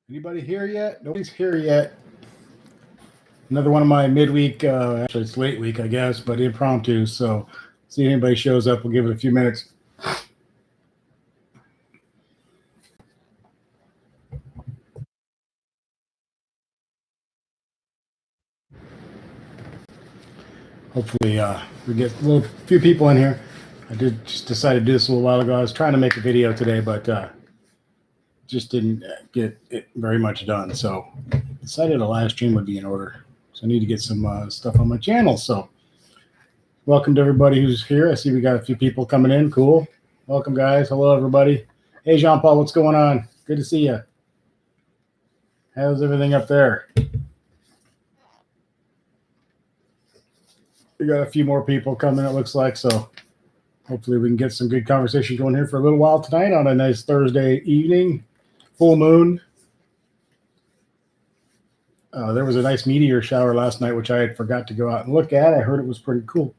Anybody here yet? Nobody's here yet. Another one of my midweek, actually it's late week, I guess, but impromptu. So see if anybody shows up. We'll give it a few minutes. Hopefully we get a few people in here. I did just decide to do this a little while ago. I was trying to make a video today, but just didn't get it very much done. So decided a live stream would be in order. So I need to get some stuff on my channel. So welcome to everybody who's here. I see we got a few people coming in. Cool. Welcome, guys. Hello, everybody. Hey, Jean-Paul, what's going on? Good to see you. How's everything up there? We got a few more people coming, it looks like. So hopefully we can get some good conversation going here for a little while tonight on a nice Thursday evening. Full moon. There was a nice meteor shower last night, which I had forgot to go out and look at. I heard it was pretty cool.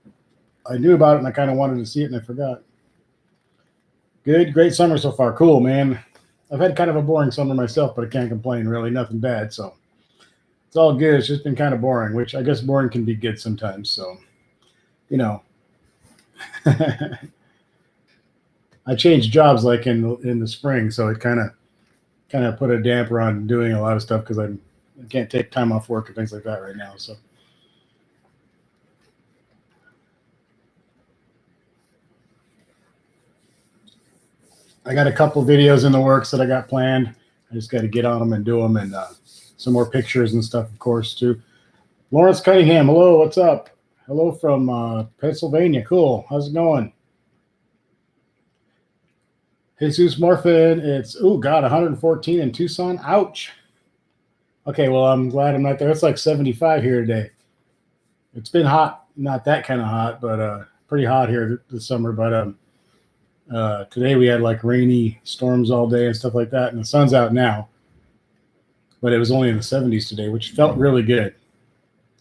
I knew about it and I kind of wanted to see it and I forgot. Good, great summer so far. Cool, man. I've had kind of a boring summer myself, but I can't complain, really. Nothing bad. So it's all good. It's just been kind of boring, which I guess boring can be good sometimes. So, you know, I changed jobs like in the spring, so it kind of put a damper on doing a lot of stuff because I can't take time off work and things like that right now. So I got a couple videos in the works that I got planned. I just got to get on them and do them, and some more pictures and stuff, of course, too. Lawrence Cunningham, hello, what's up? Hello from Pennsylvania. Cool. How's it going? Jesus Morphin, it's, oh, God, 114 in Tucson. Ouch. Okay, well, I'm glad I'm not there. It's like 75 here today. It's been hot, not that kind of hot, but pretty hot here this summer. But today we had like rainy storms all day and stuff like that, and the sun's out now. But it was only in the 70s today, which felt really good.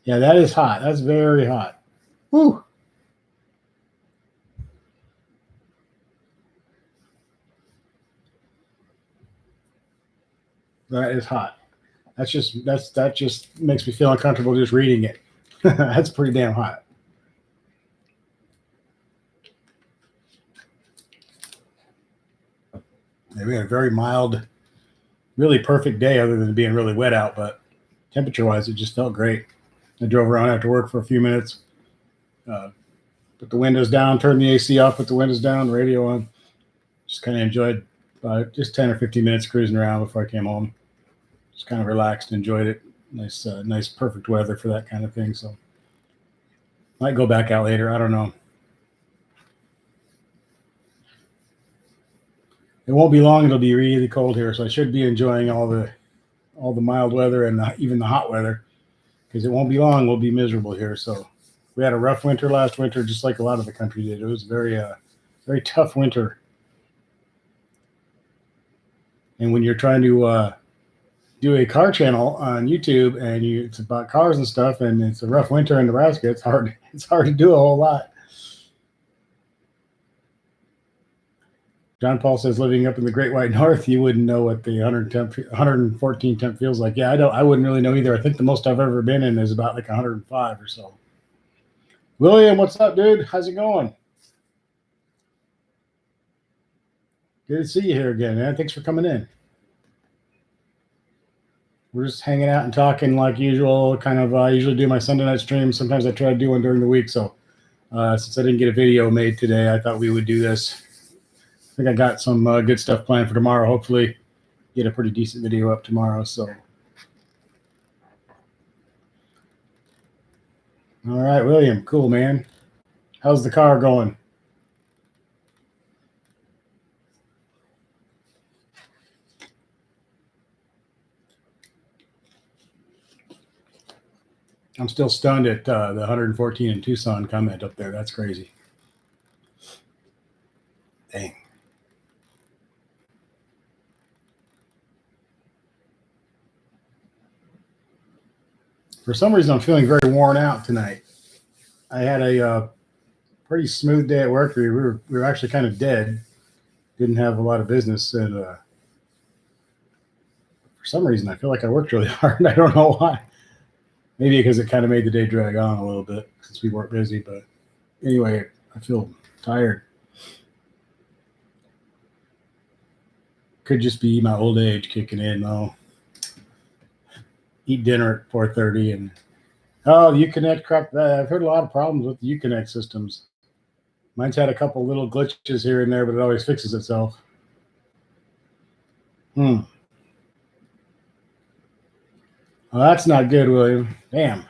Yeah, that is hot. That's very hot. Woo. That is hot. That just makes me feel uncomfortable just reading it. That's pretty damn hot. Yeah, we had a very mild, really perfect day other than being really wet out, but temperature-wise, it just felt great. I drove around after work for a few minutes, put the windows down, turned the AC off, put the windows down, radio on. Just kind of enjoyed just 10 or 15 minutes cruising around before I came home. Just kind of relaxed and enjoyed it. Nice, perfect weather for that kind of thing. So might go back out later. I don't know. It won't be long. It'll be really cold here, so I should be enjoying all the mild weather and even the hot weather, because it won't be long. We'll be miserable here. So we had a rough winter last winter, just like a lot of the country did. It was very tough winter. And when you're trying to do a car channel on YouTube and it's about cars and stuff, and it's a rough winter in Nebraska, it's hard to do a whole lot. John Paul says, living up in the Great White North, you wouldn't know what the 114 temp feels like. Yeah, I wouldn't really know either. I think the most I've ever been in is about like 105 or so. William, what's up, dude? How's it going? Good to see you here again, man. Thanks for coming in. We're just hanging out and talking like usual. Kind of I usually do my Sunday night streams. Sometimes I try to do one during the week. So since I didn't get a video made today, I thought we would do this. I think I got some good stuff planned for tomorrow. Hopefully get a pretty decent video up tomorrow. So, all right, William, cool, man. How's the car going? I'm still stunned at the 114 in Tucson comment up there. That's crazy. Dang. For some reason, I'm feeling very worn out tonight. I had a pretty smooth day at work. We were actually kind of dead. Didn't have a lot of business, and for For some reason, I feel like I worked really hard. I don't know why. Maybe because it kind of made the day drag on a little bit since we weren't busy. But anyway, I feel tired. Could just be my old age kicking in, though. Eat dinner at 4:30 and Uconnect crap. I've heard a lot of problems with the Uconnect systems. Mine's had a couple little glitches here and there, but it always fixes itself. Well, that's not good, William. Damn.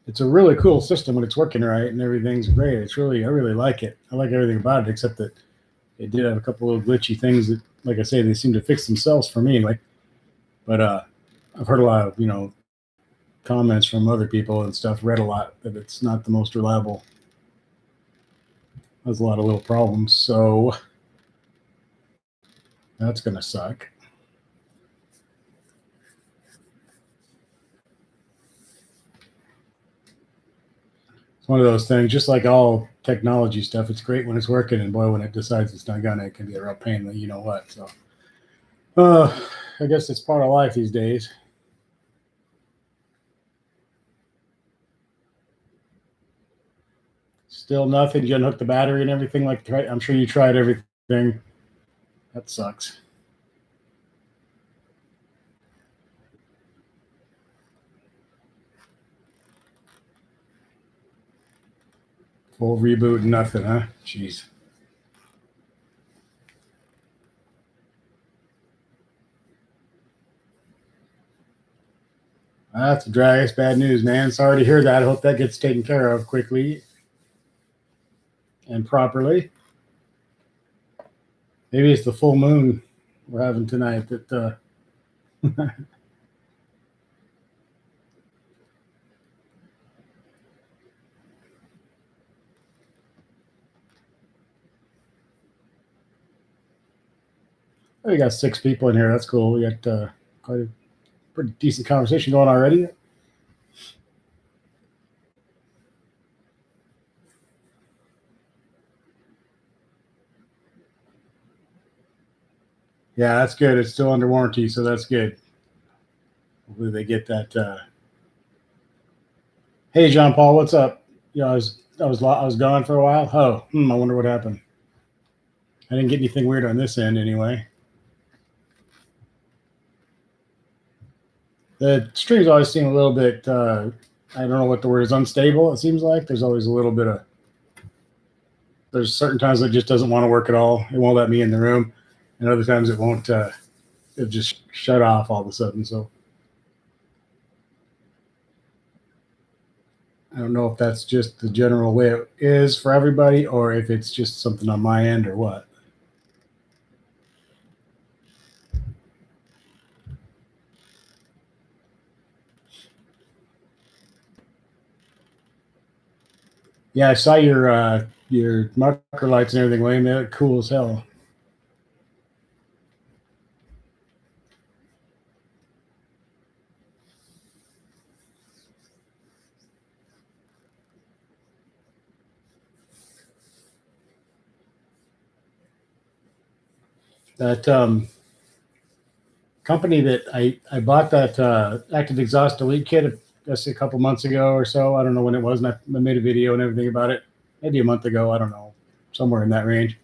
It's a really cool system when it's working right and everything's great. I really like it. I like everything about it, except that it did have a couple little glitchy things that, like I say, they seem to fix themselves for me anyway. But I've heard a lot of, comments from other people and stuff, read a lot that it's not the most reliable. Has a lot of little problems, so that's gonna suck. It's one of those things, just like all technology stuff. It's great when it's working, and boy, when it decides it's not gonna, it can be a real pain. You know what? So, I guess it's part of life these days. Still nothing. You unhook the battery and everything like that. I'm sure you tried everything. That sucks. Full reboot and nothing, huh? Jeez. That's a drag. It's bad news, man. Sorry to hear that. I hope that gets taken care of quickly and properly. Maybe it's the full moon we're having tonight that we got 6 people in here. That's cool. We got quite a pretty decent conversation going already. Yeah, that's good. It's still under warranty, so that's good. Hopefully they get that. Hey, John Paul, what's up? Yeah, I was gone for a while. Oh, I wonder what happened. I didn't get anything weird on this end anyway. The streams always seem a little bit. I don't know what the word is. Unstable. It seems like there's always a little bit of. There's certain times it just doesn't want to work at all. It won't let me in the room, and other times it won't. It just shut off all of a sudden. So I don't know if that's just the general way it is for everybody, or if it's just something on my end, or what. Yeah, I saw your marker lights and everything, William. They look cool as hell. That company that I bought that active exhaust delete kit, I guess a couple months ago or so. I don't know when it was, and I made a video and everything about it. Maybe a month ago. I don't know, somewhere in that range.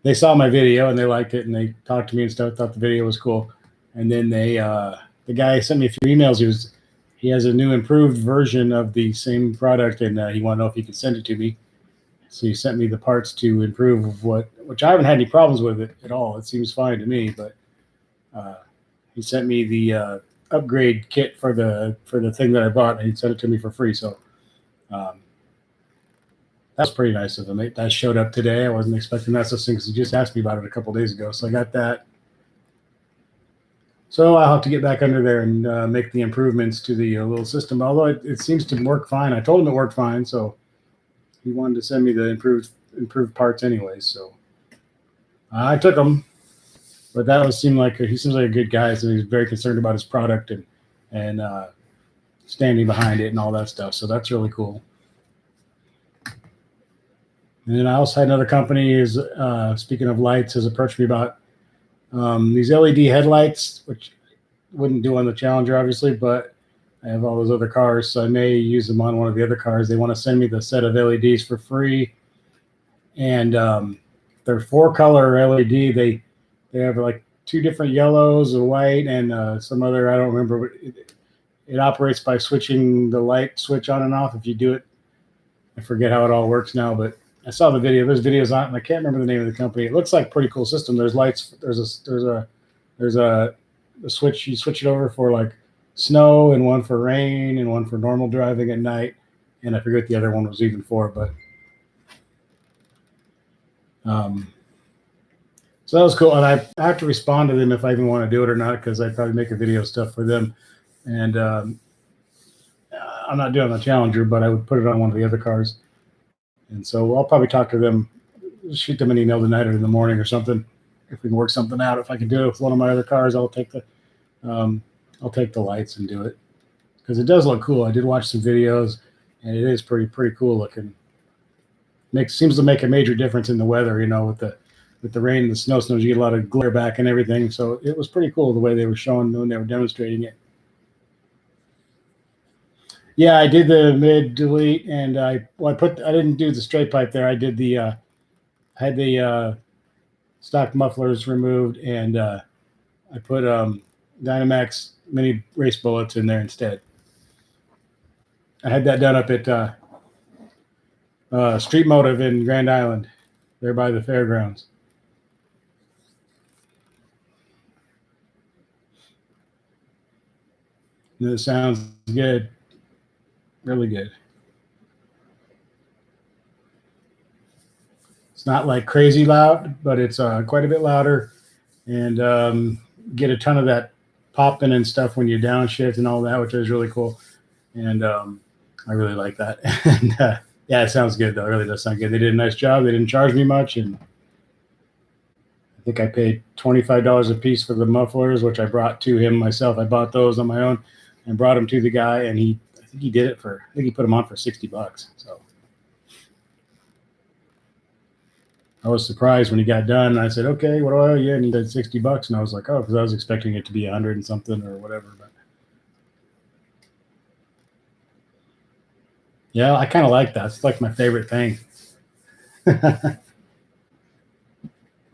They saw my video and they liked it, and they talked to me and stuff. Thought the video was cool, and then the guy sent me a few emails. He has a new improved version of the same product, and he wanted to know if he could send it to me. So he sent me the parts to improve which I haven't had any problems with it at all. It seems fine to me, but he sent me the upgrade kit for the thing that I bought, and he sent it to me for free. So that's pretty nice of him. That showed up today. I wasn't expecting that thing because he just asked me about it a couple days ago. So I got that. So I'll have to get back under there and make the improvements to the little system. Although it seems to work fine. I told him it worked fine, so he wanted to send me the improved parts anyway. So I took them, but seemed like he seems like a good guy. So he's very concerned about his product and standing behind it and all that stuff. So that's really cool. And then I also had another company is speaking of lights, has approached me about these LED headlights, which wouldn't do on the Challenger, obviously, but I have all those other cars, so I may use them on one of the other cars. They want to send me the set of LEDs for free, and they're 4-color LED. They have like 2 different yellows, a white, and some other, I don't remember. It operates by switching the light switch on and off. If you do it, I forget how it all works now, but I saw the video. There's videos on it, and I can't remember the name of the company. It looks like a pretty cool system. There's lights. There's a switch. You switch it over for like snow, and one for rain, and one for normal driving at night. And I forget what the other one was even for, but so that was cool. And I have to respond to them if I even want to do it or not, because I probably make a video stuff for them. And I'm not doing the Challenger, but I would put it on one of the other cars. And so I'll probably talk to them, shoot them an email tonight or in the morning or something, if we can work something out. If I can do it with one of my other cars, I'll take the lights and do it, because it does look cool. I did watch some videos, and it is pretty cool looking. Seems to make a major difference in the weather, with the rain and the snows, you get a lot of glare back and everything. So it was pretty cool the way they were showing when they were demonstrating it. Yeah, I did the mid delete, and I didn't do the straight pipe there. I did I had the stock mufflers removed, and I put Dynamax mini race bullets in there instead. I had that done up at Street Motive in Grand Island, there by the fairgrounds. And it sounds good. Really good. It's not like crazy loud, but it's quite a bit louder, and get a ton of that popping and stuff when you downshift and all that, which is really cool. And I really like that. And yeah, it sounds good though. It really does sound good. They did a nice job. They didn't charge me much, and I think I paid $25 a piece for the mufflers, which I brought to him myself. I bought those on my own and brought them to the guy, and I think he put them on for $60. So I was surprised when he got done. And I said, "Okay, what do I owe you?" And he said $60, and I was like, "Oh," because I was expecting it to be 100 and something or whatever. But yeah, I kind of like that. It's like my favorite thing. I'm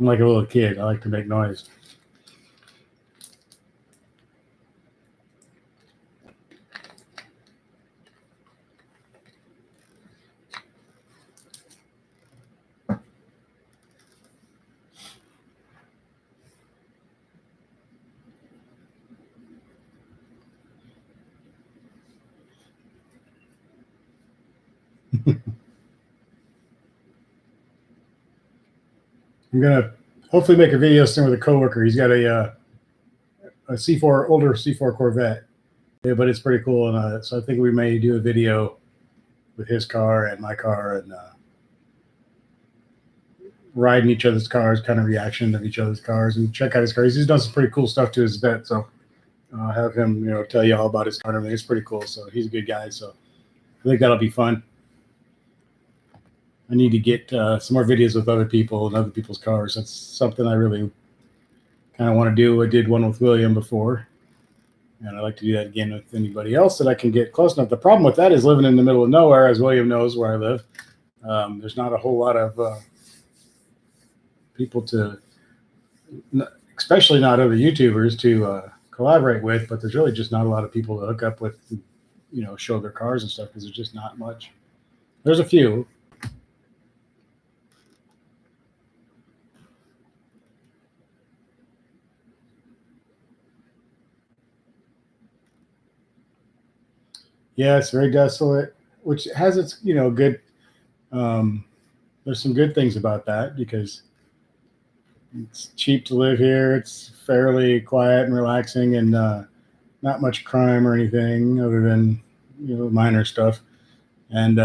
like a little kid. I like to make noise. I'm gonna hopefully make a video soon with a coworker. He's got a older C4 Corvette, yeah, but it's pretty cool. And so I think we may do a video with his car and my car, and riding each other's cars, kind of reaction of each other's cars, and check out his cars. He's done some pretty cool stuff to his vet, so I'll have him, tell you all about his car and everything. It's pretty cool. So he's a good guy. So I think that'll be fun. I need to get some more videos with other people and other people's cars. That's something I really kind of want to do. I did one with William before, and I'd like to do that again with anybody else that I can get close enough. The problem with that is living in the middle of nowhere, as William knows where I live. There's not a whole lot of people especially not other YouTubers to collaborate with, but there's really just not a lot of people to hook up with, show their cars and stuff, because there's just not much. There's a few. Yeah, it's very desolate, which has its, good. There's some good things about that, because it's cheap to live here. It's fairly quiet and relaxing, and not much crime or anything other than minor stuff, and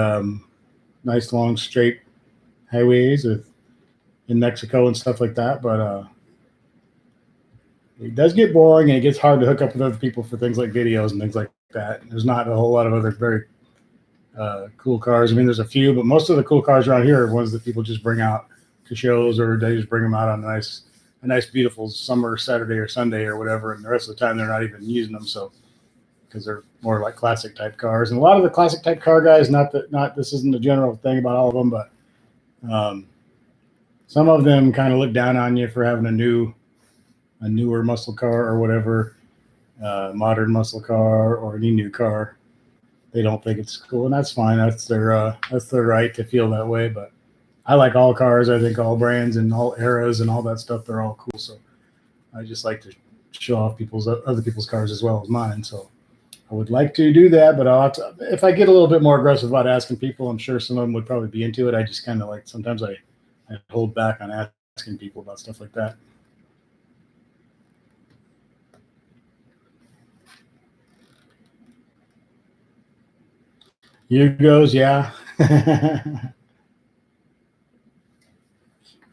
nice long straight highways in Mexico and stuff like that. But it does get boring, and it gets hard to hook up with other people for things like videos and things like that. There's not a whole lot of other very cool cars. I mean, there's a few, but most of the cool cars around here are ones that people just bring out to shows, or they just bring them out on a nice, beautiful summer Saturday or Sunday or whatever. And the rest of the time, they're not even using them. So, because they're more like classic type cars, and a lot of the classic type car guys, not this isn't a general thing about all of them, but um, some of them kind of look down on you for having a newer muscle car or whatever, modern muscle car or any new car. They don't think it's cool, and that's fine. That's their right to feel that way. But I like all cars. I think all brands and all eras and all that stuff, they're all cool. So I just like to show off other people's cars as well as mine. So I would like to do that, but if I get a little bit more aggressive about asking people, I'm sure some of them would probably be into it. I just kind of like sometimes I hold back on asking people about stuff like that. Yugos, yeah.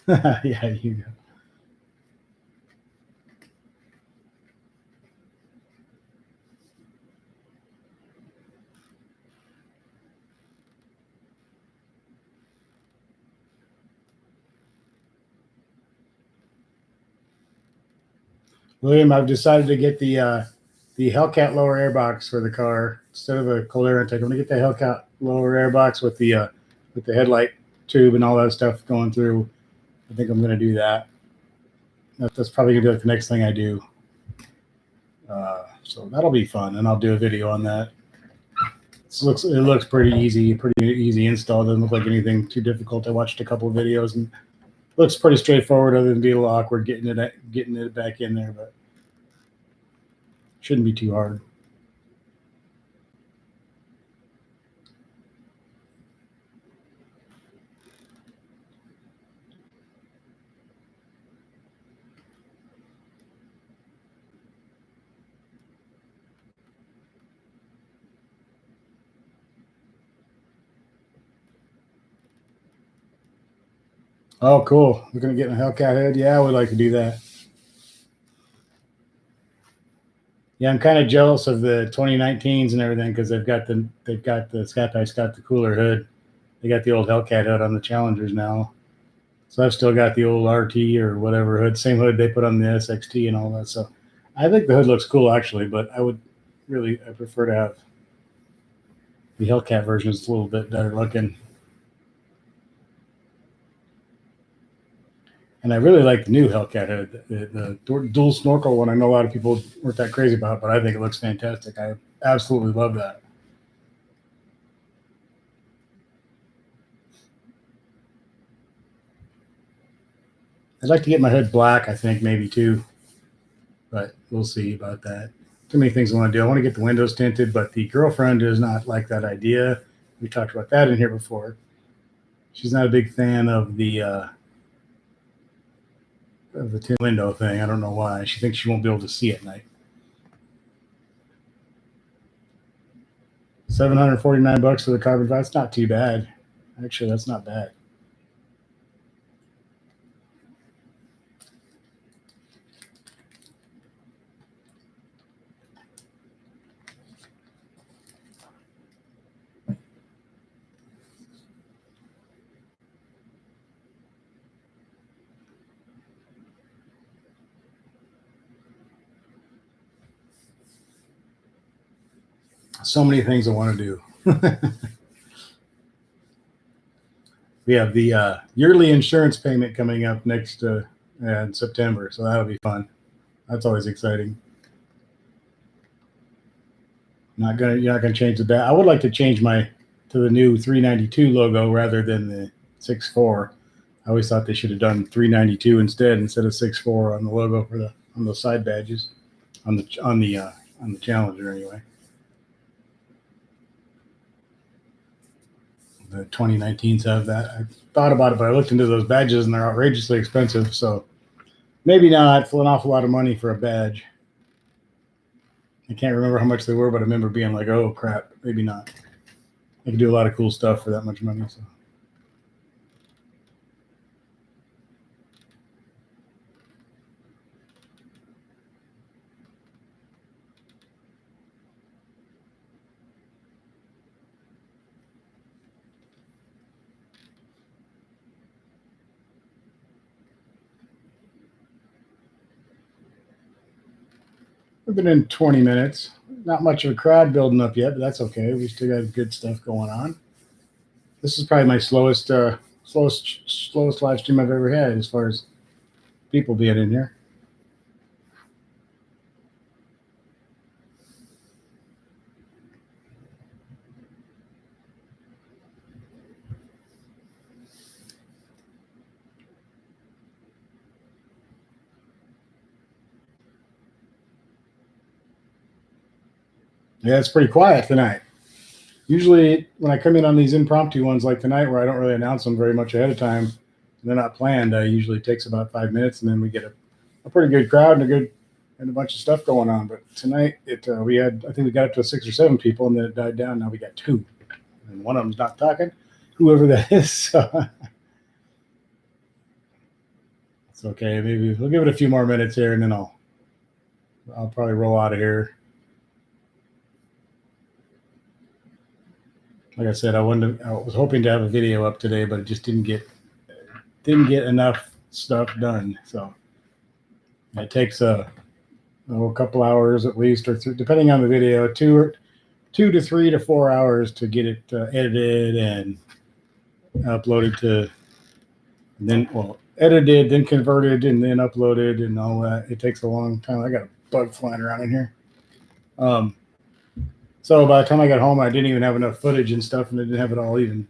Yeah, Yugo. William, I've decided to get the Hellcat lower airbox for the car instead of a Cold Air intake. I'm gonna get the Hellcat lower airbox with the headlight tube and all that stuff going through. I think I'm gonna do that. That's probably gonna be like the next thing I do. So that'll be fun, and I'll do a video on that. It looks pretty easy install. Doesn't look like anything too difficult. I watched a couple of videos and looks pretty straightforward, other than being a little awkward getting it back in there, but shouldn't be too hard. Oh, cool! We're gonna get a Hellcat head. Yeah, I would like to do that. Yeah, I'm kind of jealous of the 2019s and everything because the Scat Pack's got the cooler hood. They got the old Hellcat hood on the Challengers now. So I've still got the old RT or whatever hood, same hood they put on the SXT and all that. So I think the hood looks cool actually, but I prefer to have the Hellcat version. Is a little bit better looking, and I really like the new Hellcat hood, the dual snorkel one. I know a lot of people weren't that crazy about, but I think it looks fantastic. I absolutely love that. I'd like to get my hood black. I think maybe too, but we'll see about that. Too many things I want to do. I want to get the windows tinted, but the girlfriend does not like that idea. We talked about that in here before. She's not a big fan of the tint window thing. I don't know why. She thinks she won't be able to see at night. $749 for the carbon fiber. That's not too bad. Actually, that's not bad. So many things I want to do. We have the yearly insurance payment coming up next in September, so that'll be fun. That's always exciting. You're not gonna change the back. I would like to change my to the new 392 logo rather than the 64. I always thought they should have done 392 instead of 64 on the logo for the on those side badges on the Challenger anyway. The 2019s have that. I thought about it, but I looked into those badges and they're outrageously expensive. So maybe not for an awful lot of money for a badge. I can't remember how much they were, but I remember being like, "Oh crap, maybe not." I could do a lot of cool stuff for that much money. So We've been in 20 minutes. Not much of a crowd building up yet, but that's okay. We still got good stuff going on. This is probably my slowest live stream I've ever had as far as people being in here. Yeah, it's pretty quiet tonight. Usually when I come in on these impromptu ones like tonight where I don't really announce them very much ahead of time, they're not planned, usually takes about 5 minutes and then we get a pretty good crowd and a bunch of stuff going on. But tonight I think we got up to 6 or 7 people and then it died down. Now we got 2. And one of them's not talking, whoever that is. So it's okay. Maybe we'll give it a few more minutes here and then I'll probably roll out of here. Like I said, I was hoping to have a video up today, but it just didn't get enough stuff done. So it takes a couple hours at least, or depending on the video, 2 to 3 to 4 hours to get it edited and uploaded edited, then converted, and then uploaded and all that. It takes a long time. I got a bug flying around in here. So by the time I got home, I didn't even have enough footage and stuff, and I didn't have it all even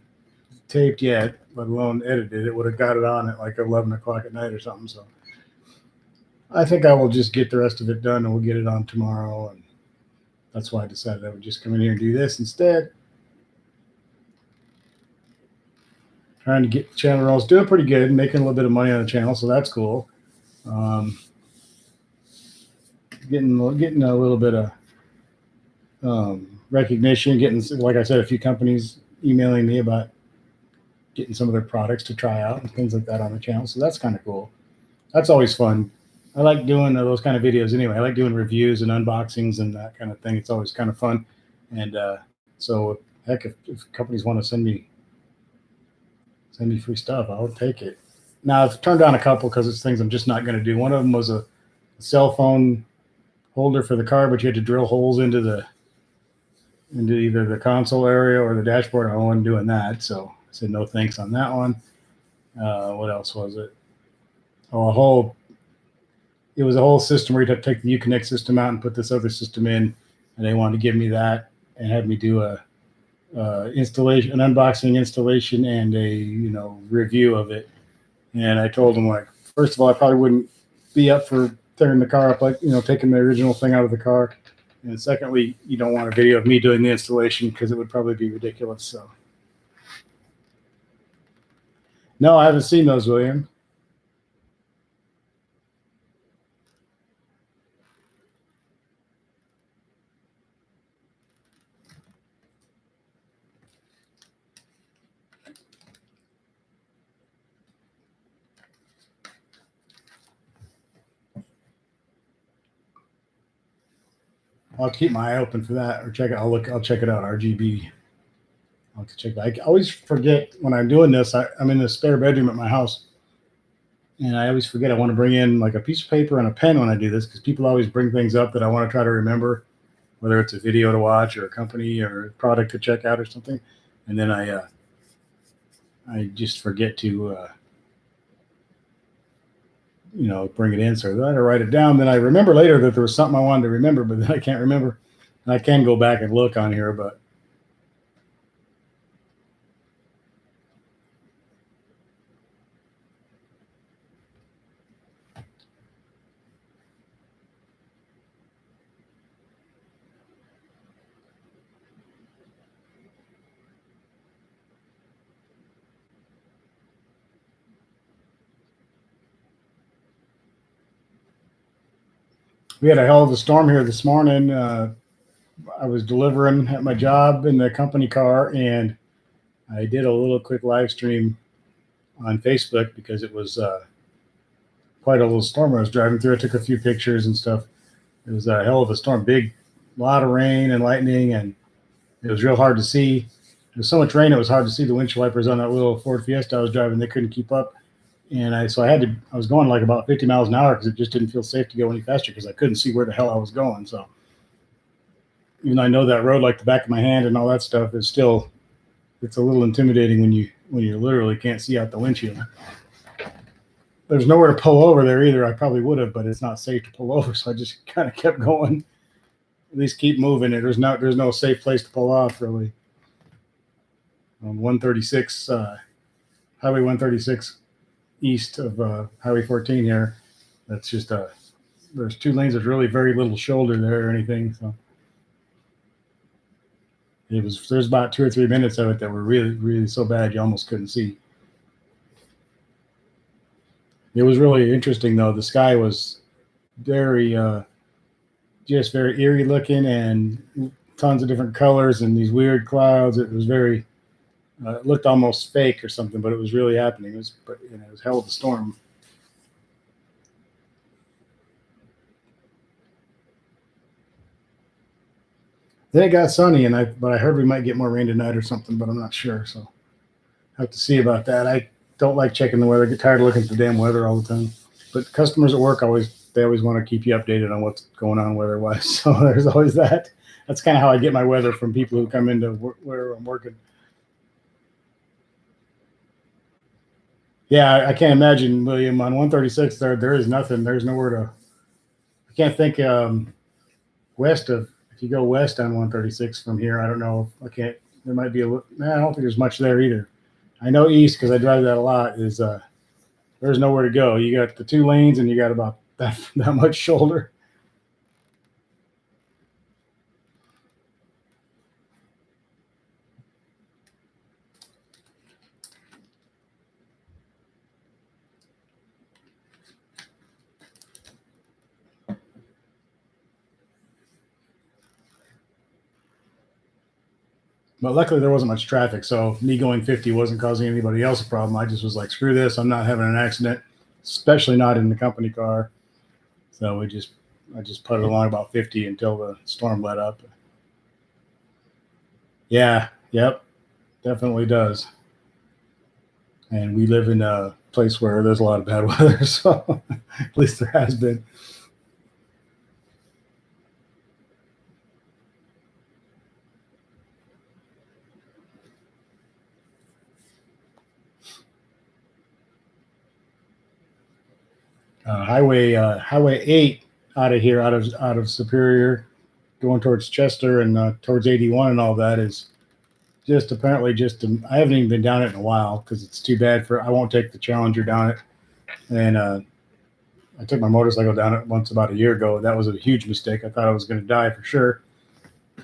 taped yet, let alone edited. It would have got it on at like 11 o'clock at night or something. So I think I will just get the rest of it done, and we'll get it on tomorrow. And that's why I decided I would just come in here and do this instead. Trying to get the channel rolls, doing pretty good, making a little bit of money on the channel, so that's cool. Getting a little bit of recognition, getting, like I said, a few companies emailing me about getting some of their products to try out and things like that on the channel. So that's kind of cool. That's always fun. I like doing those kind of videos anyway. I like doing reviews and unboxings and that kind of thing. It's always kind of fun. And so heck, if companies want to send me free stuff, I'll take it. Now I've turned down a couple because it's things I'm just not going to do. One of them was a cell phone holder for the car, but you had to drill holes into either the console area or the dashboard. I wasn't doing that, so I said no thanks on that one. What else was it? It was a whole system where you'd have to take the Uconnect system out and put this other system in, and they wanted to give me that and had me do an unboxing, installation, and a review of it. And I told them, like, first of all, I probably wouldn't be up for tearing the car up, like, taking the original thing out of the car. And secondly, you don't want a video of me doing the installation because it would probably be ridiculous. So, no, I haven't seen those, William. I'll keep my eye open for that, or check it. I'll check it out. RGB. I'll have to check that. I always forget when I'm doing this. I'm in the spare bedroom at my house, and I always forget I want to bring in like a piece of paper and a pen when I do this, because people always bring things up that I want to try to remember, whether it's a video to watch or a company or a product to check out or something, and then I just forget to bring it in. So I had to write it down. Then I remember later that there was something I wanted to remember, but then I can't remember. And I can go back and look on here, but we had a hell of a storm here this morning. I was delivering at my job in the company car, and I did a little quick live stream on Facebook because it was quite a little storm I was driving through. I took a few pictures and stuff. It was a hell of a storm, big, lot of rain and lightning, and it was real hard to see. There was so much rain, it was hard to see the windshield wipers on that little Ford Fiesta I was driving. They couldn't keep up. And I was going like about 50 miles an hour because it just didn't feel safe to go any faster because I couldn't see where the hell I was going. So even though I know that road like the back of my hand and all that stuff, it's a little intimidating when you literally can't see out the windshield. There's nowhere to pull over there either. I probably would have, but it's not safe to pull over, so I just kind of kept going. At least keep moving. There's no safe place to pull off really. On 136, Highway 136 east of Highway 14 here. That's just there's two lanes. There's really very little shoulder there or anything. So there's about 2 or 3 minutes of it that were really, really so bad you almost couldn't see. It was really interesting though. The sky was very just very eerie looking and tons of different colors and these weird clouds. It was very it looked almost fake or something, but it was really happening. It was hell of a storm. Then it got sunny, but I heard we might get more rain tonight or something, but I'm not sure. So I have to see about that. I don't like checking the weather. I get tired of looking at the damn weather all the time. But customers at work they always want to keep you updated on what's going on weather-wise. So there's always that. That's kind of how I get my weather from people who come into where I'm working. Yeah, I can't imagine, William, on 136 there is nothing. There's nowhere to. I can't think west of. If you go west on 136 from here, I don't know. I can't. There might be I don't think there's much there either. I know east because I drive that a lot. Is there's nowhere to go. You got the 2 lanes and you got about that much shoulder. But luckily there wasn't much traffic, so me going 50 wasn't causing anybody else a problem. I just was like, screw this, I'm not having an accident, especially not in the company car. So I just put it along about 50 until the storm let up. Yeah, yep, definitely does. And we live in a place where there's a lot of bad weather, so at least there has been. Highway 8 out of here, out of Superior, going towards Chester and towards 81 and all that is just apparently I haven't even been down it in a while because it's too bad I won't take the Challenger down it. And I took my motorcycle down it once about a year ago. That was a huge mistake. I thought I was going to die for sure.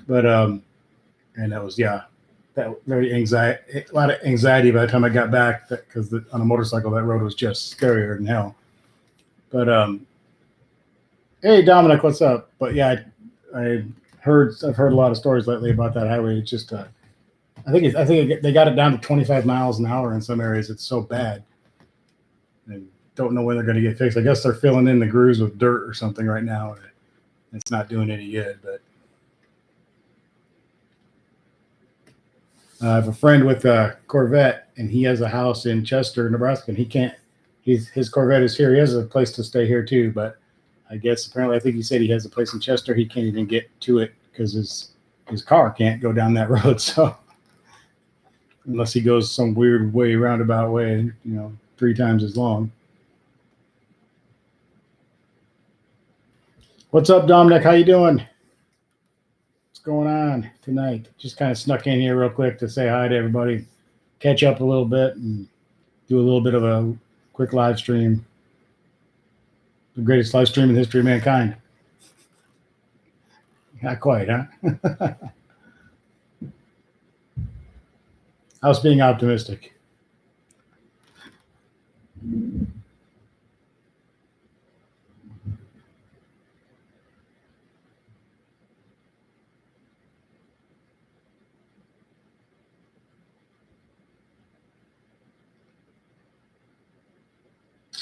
But and that was that very a lot of anxiety by the time I got back because on a motorcycle that road was just scarier than hell. But hey Dominic, what's up? But yeah, I've heard a lot of stories lately about that highway. It's just I think they got it down to 25 miles an hour in some areas. It's so bad. I don't know when they're going to get fixed. I guess they're filling in the grooves with dirt or something right now. It's not doing any good. But I have a friend with a Corvette, and he has a house in Chester, Nebraska, and he can't. His Corvette is here. He has a place to stay here too, but I guess apparently I think he said he has a place in Chester. He can't even get to it because his car can't go down that road. So unless he goes some weird way, roundabout way, 3 times as long. What's up, Dominic? How you doing? What's going on tonight? Just kind of snuck in here real quick to say hi to everybody, catch up a little bit, and do a little bit of a quick live stream. The greatest live stream in the history of mankind. Not quite, huh? I was being optimistic.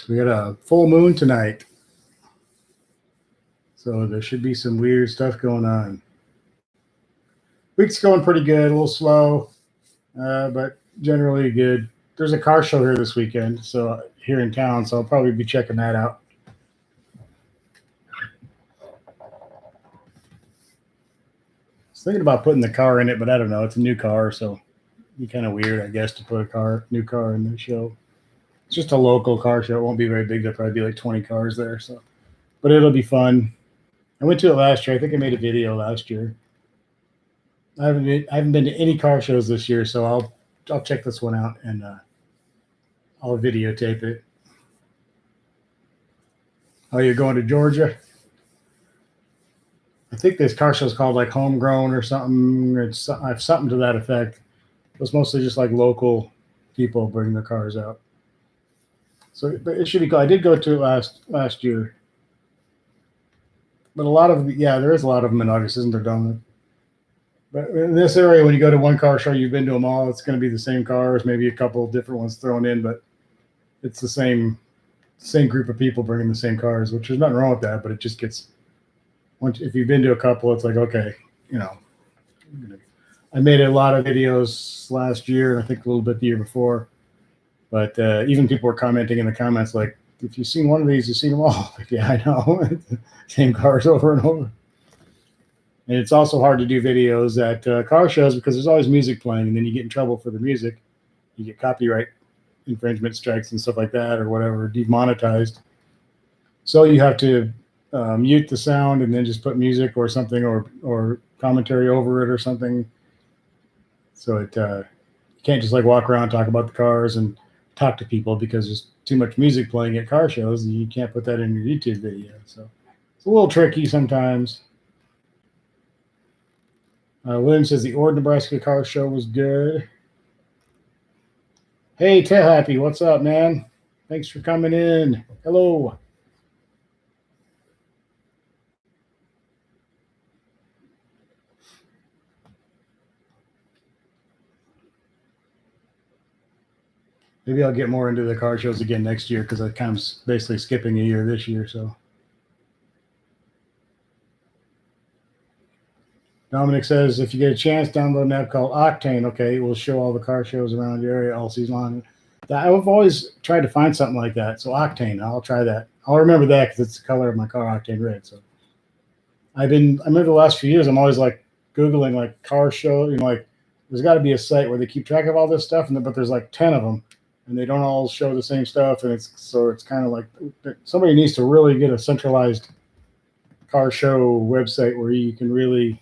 We got a full moon tonight. So there should be some weird stuff going on. Week's going pretty good, a little slow, but generally good. there's a car show here this weekend, so here in town, so I'll probably be checking that out. I was thinking about putting the car in it, but I don't know. It's a new car, so it'd be kind of weird, I guess, to put a new car in the show. It's just a local car show. It won't be very big. There'll probably be like 20 cars there, so but it'll be fun. I went to it last year. I think I made a video last year. I haven't been to any car shows this year, so I'll check this one out and I'll videotape it. Oh, you're going to Georgia? I think this car show is called like Homegrown or something. It's something to that effect. It's mostly just like local people bring their cars out. So, but it should be cool. I did go to it last year, but there is a lot of them in August, isn't there, Dominic? But in this area, when you go to one car show, you've been to them all. It's going to be the same cars, maybe a couple of different ones thrown in, but it's the same group of people bringing the same cars, which there's nothing wrong with that. But it just gets if you've been to a couple, it's like okay, you know. I made a lot of videos last year, and I think a little bit the year before. But even people were commenting in the comments like, "If you've seen one of these, you've seen them all." Like, yeah, I know, same cars over and over. And it's also hard to do videos at car shows because there's always music playing, and then you get in trouble for the music. You get copyright infringement strikes and stuff like that, or whatever, demonetized. So you have to mute the sound and then just put music or something or commentary over it or something. So you can't just like walk around, talk about the cars, and talk to people because there's too much music playing at car shows, and you can't put that in your YouTube video. So it's a little tricky sometimes. William says the Ord, Nebraska car show was good. Hey, Happy, what's up, man? Thanks for coming in. Hello. Maybe I'll get more into the car shows again next year because I kind of basically skipping a year this year. So Dominic says if you get a chance, download an app called Octane. Okay, it will show all the car shows around your area all season long. I've always tried to find something like that. So Octane, I'll try that. I'll remember that because it's the color of my car, Octane red. So I remember the last few years, I'm always like Googling like car show, like there's got to be a site where they keep track of all this stuff, but there's like 10 of them and they don't all show the same stuff. And it's kind of like somebody needs to really get a centralized car show website where you can really,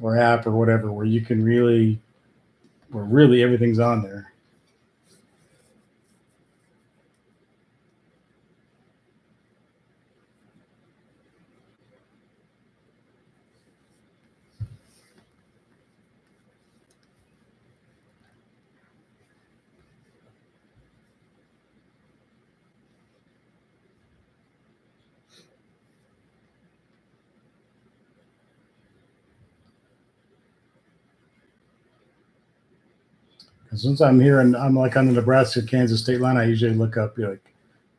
or app or whatever, where you can really, where really everything's on there. Since I'm here and I'm like on the Nebraska Kansas state line, I usually look up like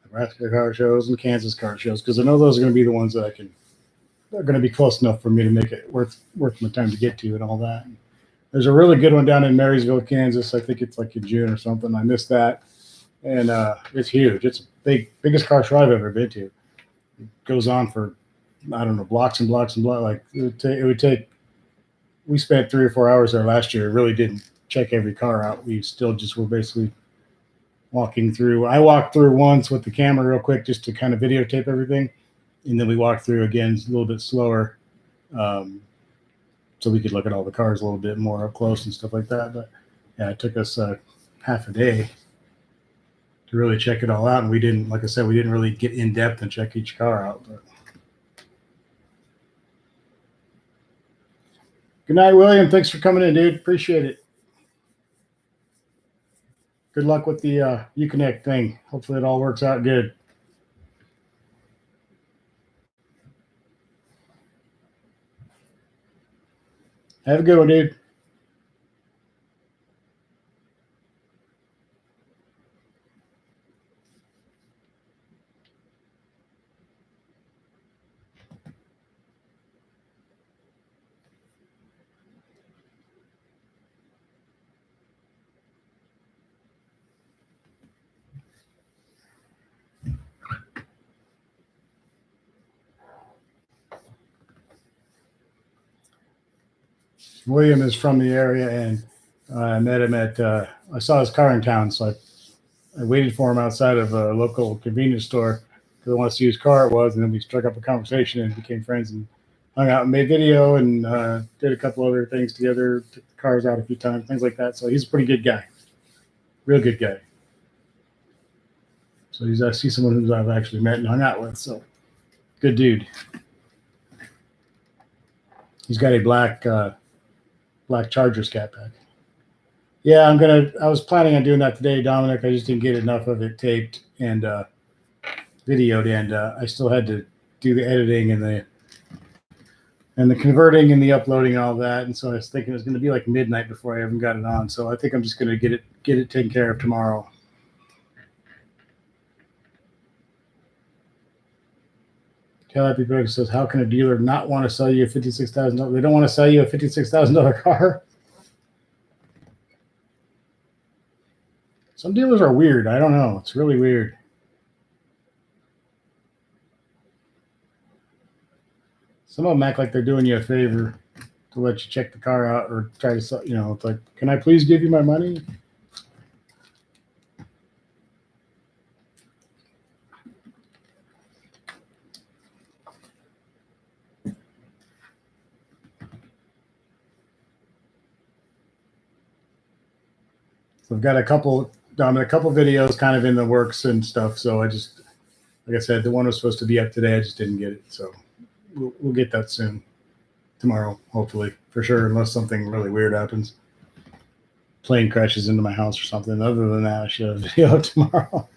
Nebraska car shows and Kansas car shows because I know those are going to be the ones that they're going to be close enough for me to make it worth my time to get to and all that. There's a really good one down in Marysville, Kansas. I think it's like in June or something. I missed that, and it's huge. It's biggest car show I've ever been to. It goes on for I don't know blocks and blocks and blocks. Like it would take. We spent 3 or 4 hours there last year. It really didn't check every car out. We still just were basically walking through. I walked through once with the camera real quick just to kind of videotape everything, and then we walked through again a little bit slower, so we could look at all the cars a little bit more up close and stuff like that. But yeah, it took us half a day to really check it all out, and we didn't, like I said, we didn't really get in depth and check each car out. But good night, William. Thanks for coming in, dude. Appreciate it. Good luck with the Uconnect thing. Hopefully it all works out good. Have a good one, dude. William is from the area, and I met him at. I saw his car in town, so I waited for him outside of a local convenience store because I wanted to see whose car it was, and then we struck up a conversation and became friends and hung out and made video and did a couple other things together. Took the cars out a few times, things like that. So he's a pretty good guy, real good guy. So he's I see someone who I've actually met and hung out with. So good dude. He's got a black Charger Scat Pack. Yeah, I was planning on doing that today, Dominic. I just didn't get enough of it taped and videoed, and I still had to do the editing and the converting and the uploading and all that. And so I was thinking it was going to be like midnight before I even got it on. So I think I'm just going to get it taken care of tomorrow. Happy Bird says, "How can a dealer not want to sell you a $56,000? They don't want to sell you a $56,000 car." Some dealers are weird. I don't know. It's really weird. Some of them act like they're doing you a favor to let you check the car out or try to sell. It's like, can I please give you my money? So I've got a couple videos kind of in the works and stuff. So I just, like I said, the one was supposed to be up today. I just didn't get it. So we'll get that soon. Tomorrow, hopefully, for sure, unless something really weird happens. Plane crashes into my house or something. Other than that, I should have a video tomorrow.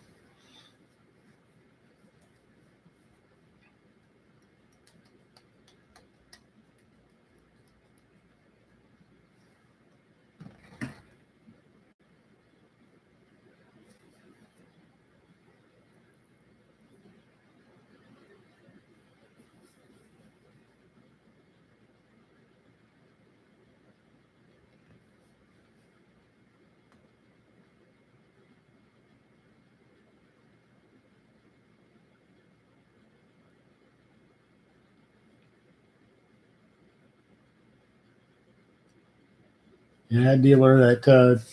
Yeah, dealer that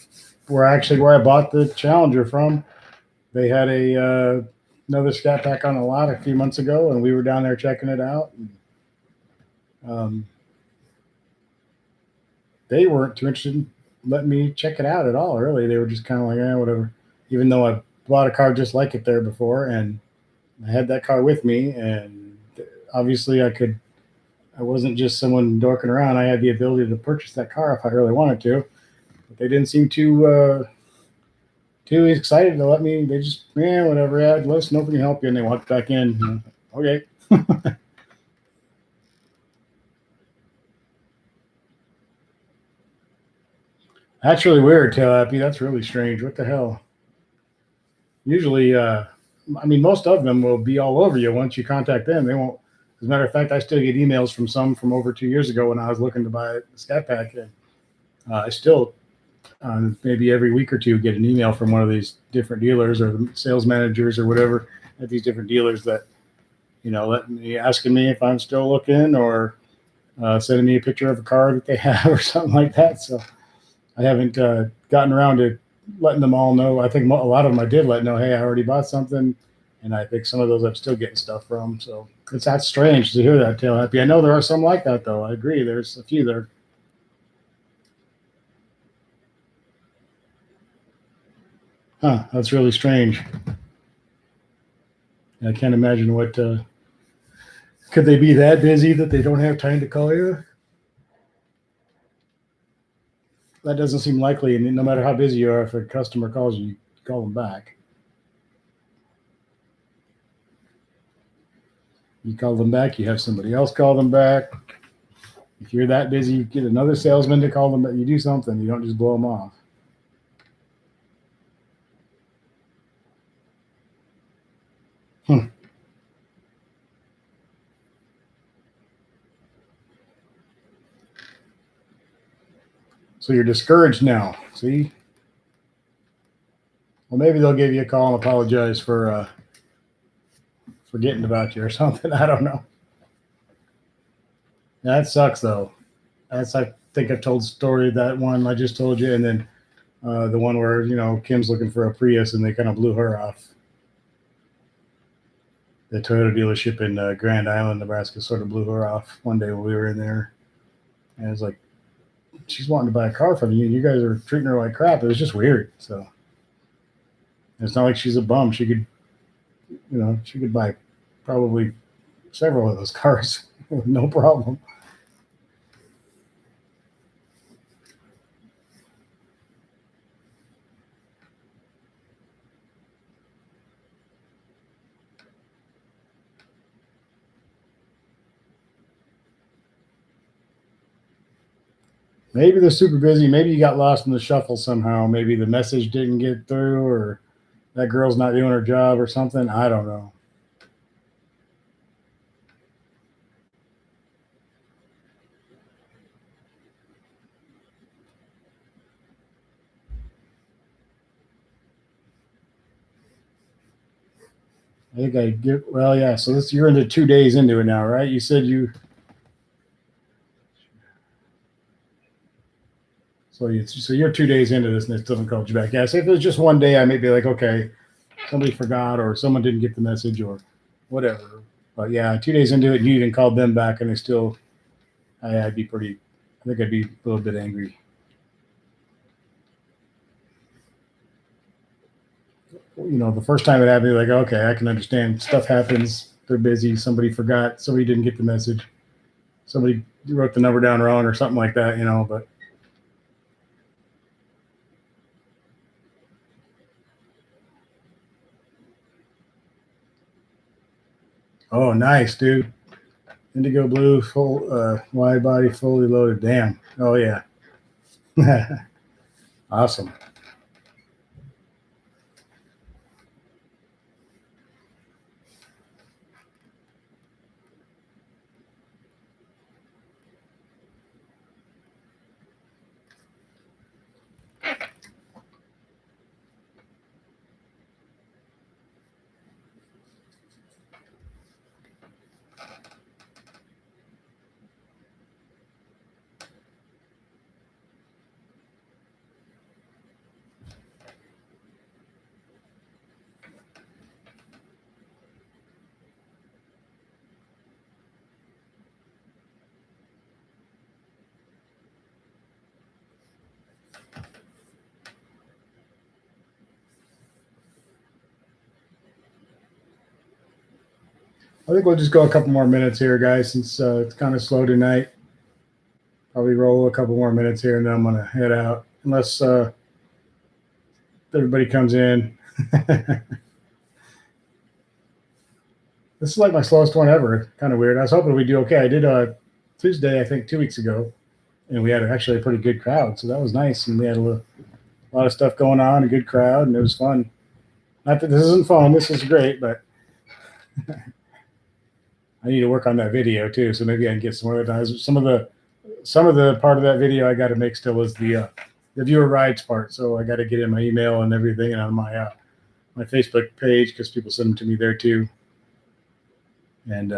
where I bought the Challenger from, they had another Scat Pack on the lot a few months ago, and we were down there checking it out. And, they weren't too interested in letting me check it out at all. Really, they were just kind of like, whatever. Even though I bought a car just like it there before, and I had that car with me, and obviously I wasn't just someone dorking around. I had the ability to purchase that car if I really wanted to. But they didn't seem too excited to let me. They just, whatever. Yeah, listen, nobody can help you, and they walked back in. Okay. That's really weird, Tail Happy. That's really strange. What the hell? Usually, most of them will be all over you once you contact them. They won't. As a matter of fact, I still get emails from some from over 2 years ago when I was looking to buy a Scat Pack. And I still, maybe every week or two, get an email from one of these different dealers or the sales managers or whatever at these different dealers that, asking me if I'm still looking or sending me a picture of a car that they have or something like that. So I haven't gotten around to letting them all know. I think a lot of them I did let know, hey, I already bought something. And I think some of those I'm still getting stuff from. So that's strange to hear that, Tail Happy. I know there are some like that, though. I agree. There's a few there. Huh, that's really strange. I can't imagine what, could they be that busy that they don't have time to call you? That doesn't seem likely. And no matter how busy you are, if a customer calls you, you call them back. You call them back, you have somebody else call them back. If you're that busy, you get another salesman to call them, but you do something. You don't just blow them off. So you're discouraged now. See? Well, maybe they'll give you a call and apologize for forgetting about you or something. I don't know. That sucks, though. As I think I've told the story, that one I just told you, and then the one where Kim's looking for a Prius and they kind of blew her off. The Toyota dealership in Grand Island, Nebraska, sort of blew her off one day when we were in there, and it was like, she's wanting to buy a car from you, and you guys are treating her like crap. It was just weird. So it's not like she's a bum. She could buy probably several of those cars with no problem. Maybe they're super busy. Maybe you got lost in the shuffle somehow. Maybe the message didn't get through, or that girl's not doing her job or something. I don't know. I think I get, well, yeah. So you're into 2 days into it now, right? You said so you're 2 days into this and it still haven't called you back. Yeah. So if it was just one day, I may be like, okay, somebody forgot or someone didn't get the message or whatever. But yeah, 2 days into it, you even called them back and they still, I'd be pretty, I think I'd be a little bit angry. The first time it happened, like, okay, I can understand. Stuff happens. They're busy. Somebody forgot. Somebody didn't get the message. Somebody wrote the number down wrong or something like that, but. Oh, nice, dude. Indigo blue, full wide body, fully loaded. Damn. Oh yeah. Awesome. I think we'll just go a couple more minutes here, guys, since it's kind of slow tonight. Probably roll a couple more minutes here, and then I'm gonna head out, unless everybody comes in. This is like my slowest one ever. Kind of weird. I was hoping we'd do okay. I did Tuesday, I think 2 weeks ago, and we had actually a pretty good crowd, so that was nice. And we had a lot of stuff going on, a good crowd, and it was fun. Not that this isn't fun. This is great, but I need to work on that video too. So maybe I can get some other times. Some of the part of that video I got to make still is the viewer rides part. So I got to get in my email and everything and on my Facebook page because people send them to me there too. And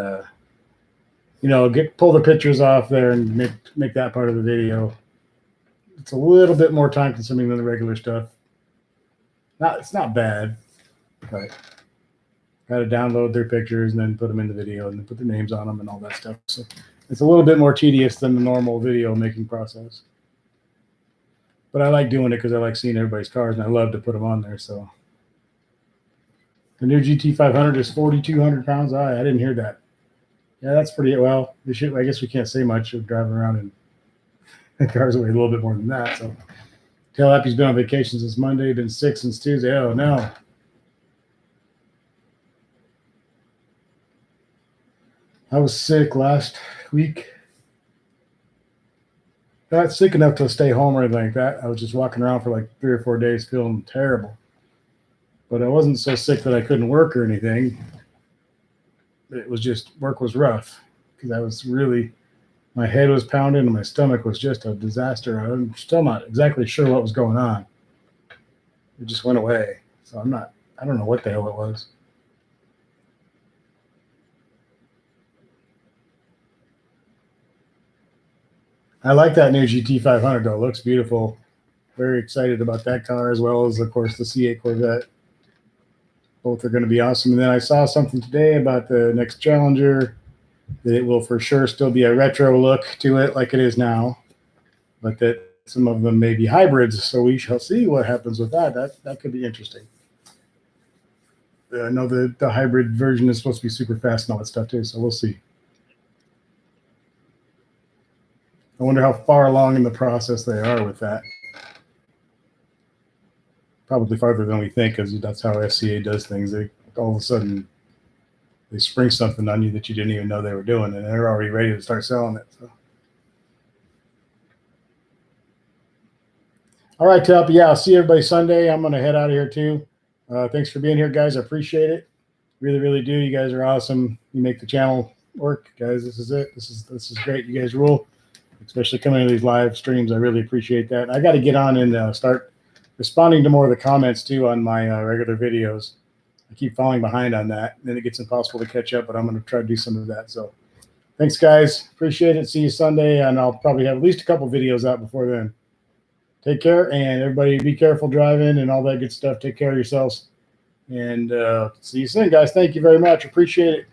pull the pictures off there and make that part of the video. It's a little bit more time consuming than the regular stuff. It's not bad, but got to download their pictures and then put them in the video and then put their names on them and all that stuff. So it's a little bit more tedious than the normal video making process. But I like doing it because I like seeing everybody's cars and I love to put them on there. So the new GT500 is 4,200 pounds. I didn't hear that. Yeah, that's pretty well. I guess we can't say much of driving around in the cars weigh a little bit more than that. So Tail Happy's been on vacation since Monday, been sick since Tuesday. Oh no. I was sick last week. Not sick enough to stay home or anything like that. I was just walking around for like 3 or 4 days feeling terrible. But I wasn't so sick that I couldn't work or anything. It was just, work was rough because I was really, my head was pounding and my stomach was just a disaster. I'm still not exactly sure what was going on. It just went away. So I don't know what the hell it was. I like that new GT500 though. It looks beautiful. Very excited about that car, as well as, of course, the C8 Corvette. Both are going to be awesome. And then I saw something today about the next Challenger, that it will for sure still be a retro look to it like it is now, but that some of them may be hybrids. So we shall see what happens with that. That could be interesting. I know the hybrid version is supposed to be super fast and all that stuff too, so we'll see. I wonder how far along in the process they are with that. Probably farther than we think, because that's how FCA does things. They all of a sudden they spring something on you that you didn't even know they were doing, and they're already ready to start selling it. So, all right, Tup. Yeah, I'll see everybody Sunday. I'm gonna head out of here too. Thanks for being here, guys. I appreciate it. Really, really do. You guys are awesome. You make the channel work, guys. This is it. This is great. You guys rule, especially coming to these live streams. I really appreciate that. I got to get on and start responding to more of the comments too on my regular videos. I keep falling behind on that, and then it gets impossible to catch up, but I'm going to try to do some of that. So thanks, guys. Appreciate it. See you Sunday, and I'll probably have at least a couple videos out before then. Take care, and everybody be careful driving and all that good stuff. Take care of yourselves, and see you soon, guys. Thank you very much. Appreciate it.